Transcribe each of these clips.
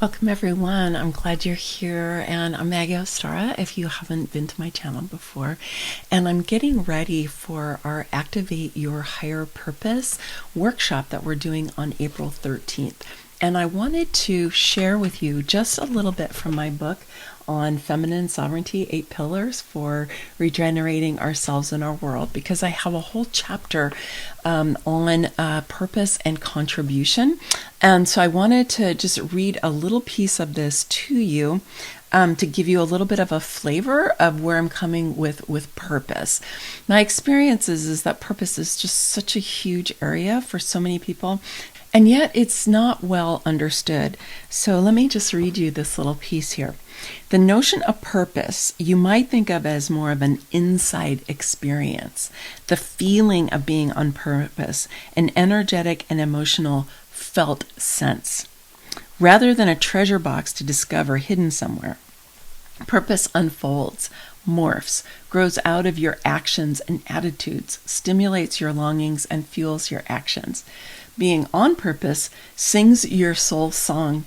Welcome everyone. I'm glad you're here, and I'm Maggie Ostara if you haven't been to my channel before. And I'm getting ready for our Activate Your Higher Purpose workshop that we're doing on April 13th. And I wanted to share with you just a little bit from my book on feminine sovereignty, 8 pillars for regenerating ourselves and our world, because I have a whole chapter on purpose and contribution. And so I wanted to just read a little piece of this to you to give you a little bit of a flavor of where I'm coming with purpose. My experience is that purpose is just such a huge area for so many people, and yet it's not well understood. So let me just read you this little piece here. The notion of purpose you might think of as more of an inside experience, the feeling of being on purpose, an energetic and emotional felt sense, rather than a treasure box to discover hidden somewhere. Purpose unfolds, morphs, grows out of your actions and attitudes, stimulates your longings, and fuels your actions. Being on purpose sings your soul song,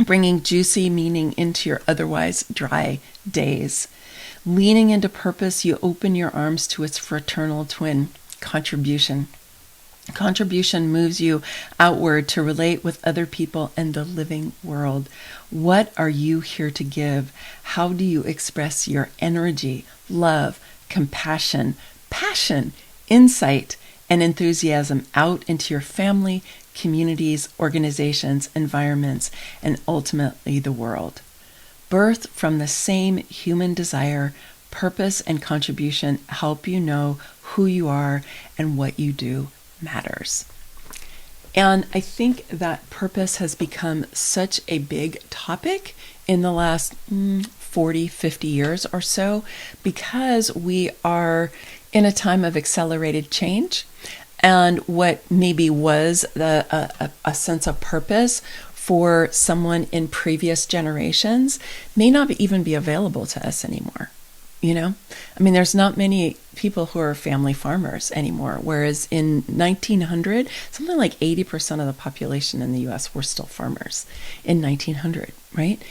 bringing juicy meaning into your otherwise dry days. Leaning into purpose, you open your arms to its fraternal twin, contribution. Contribution moves you outward to relate with other people and the living world. What are you here to give? How do you express your energy, love, compassion, passion, insight, and enthusiasm out into your family, communities, organizations, environments, and ultimately the world? Birthed from the same human desire, purpose and contribution help you know who you are and what you do matters. And I think that purpose has become such a big topic in the last 40, 50 years or so, because we are in a time of accelerated change. And what maybe was a sense of purpose for someone in previous generations may not even be available to us anymore. You know, I mean, there's not many people who are family farmers anymore, whereas in 1900, something like 80% of the population in the US were still farmers in 1900, right?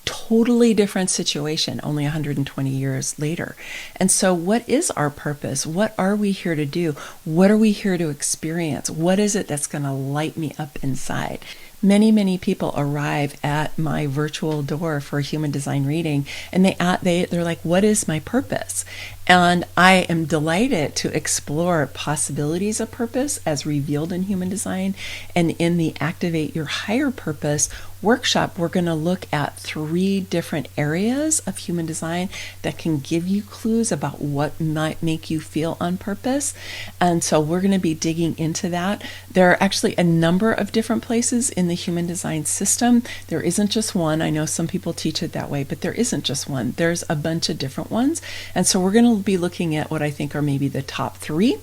Totally different situation only 120 years later. And so what is our purpose? What are we here to do? What are we here to experience? What is it that's going to light me up inside? Many people arrive at my virtual door for a human design reading, and they're like, what is my purpose? And I am delighted to explore possibilities of purpose as revealed in human design. And in the Activate Your Higher Purpose workshop, we're going to look at 3 different areas of human design that can give you clues about what might make you feel on purpose. And so we're going to be digging into that. There are actually a number of different places in the human design system. There isn't just one. I know some people teach it that way, but there isn't just one. There's a bunch of different ones. And so we're going to be looking at what I think are maybe the top 3.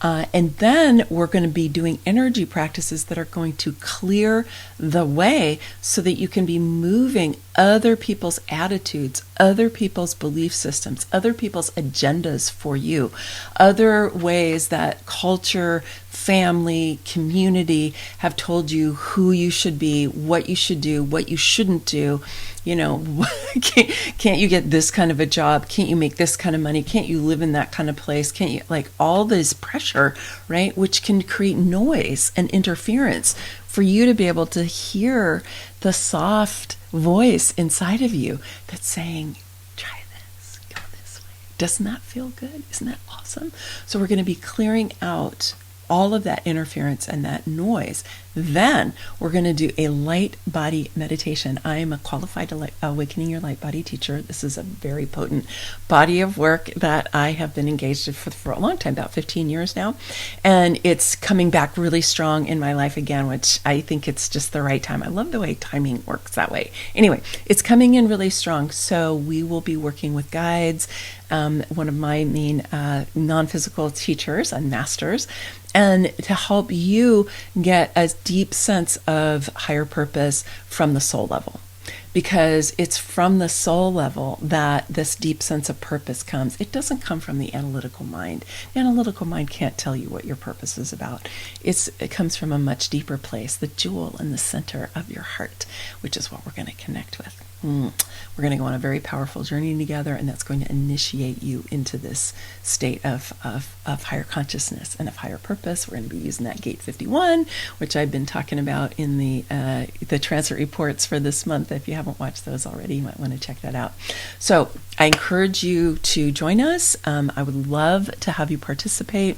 And then we're going to be doing energy practices that are going to clear the way so that you can be moving other people's attitudes, other people's belief systems, other people's agendas for you, other ways that culture, family, community have told you who you should be, what you should do, what you shouldn't do. You know, can't you get this kind of a job? Can't you make this kind of money? Can't you live in that kind of place? Can't you, like, all this pressure, right? Which can create noise and interference for you to be able to hear the soft voice inside of you that's saying, try this, go this way. Doesn't that feel good? Isn't that awesome? So we're going to be clearing out all of that interference and that noise. Then we're going to do a light body meditation. I am a qualified Awakening Your Light Body teacher. This is a very potent body of work that I have been engaged in for a long time, about 15 years now. And it's coming back really strong in my life again, which I think it's just the right time. I love the way timing works that way. Anyway, it's coming in really strong. So we will be working with guides, one of my main non-physical teachers and masters, and to help you get a deep sense of higher purpose from the soul level. because it's from the soul level that this deep sense of purpose comes. It doesn't come from the analytical mind. The analytical mind can't tell you what your purpose is about. It comes from a much deeper place, the jewel in the center of your heart, which is what we're going to connect with. We're going to go on a very powerful journey together, and that's going to initiate you into this state of higher consciousness and of higher purpose. We're going to be using that Gate 51, which I've been talking about in the transit reports for this month. If you haven't watched those already, you might want to check that out. So I encourage you to join us. I would love to have you participate.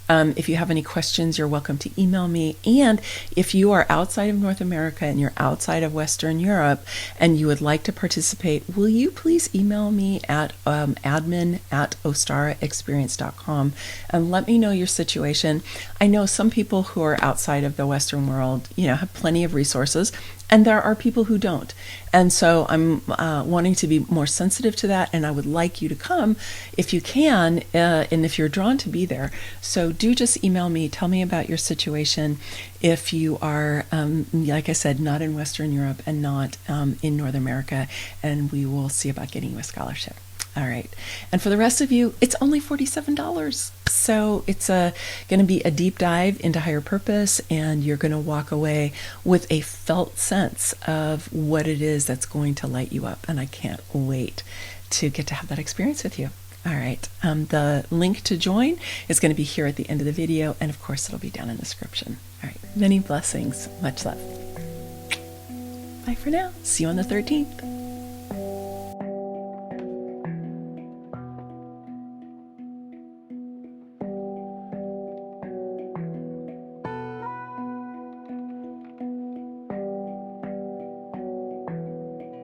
If you have any questions, you're welcome to email me. And if you are outside of North America and you're outside of Western Europe and you would like to participate, will you please email me at admin@ostaraexperience.com and let me know your situation. I know some people who are outside of the Western world, have plenty of resources, and there are people who don't. And so I'm wanting to be more sensitive to that, and I would like you to come if you can, and if you're drawn to be there. So do just email me, tell me about your situation if you are, like I said, not in Western Europe and not in North America, and we will see about getting you a scholarship. All right. And for the rest of you, it's only $47. So it's going to be a deep dive into higher purpose, and you're going to walk away with a felt sense of what it is that's going to light you up. And I can't wait to get to have that experience with you. All right. The link to join is going to be here at the end of the video. And of course, it'll be down in the description. All right. Many blessings. Much love. Bye for now. See you on the 13th.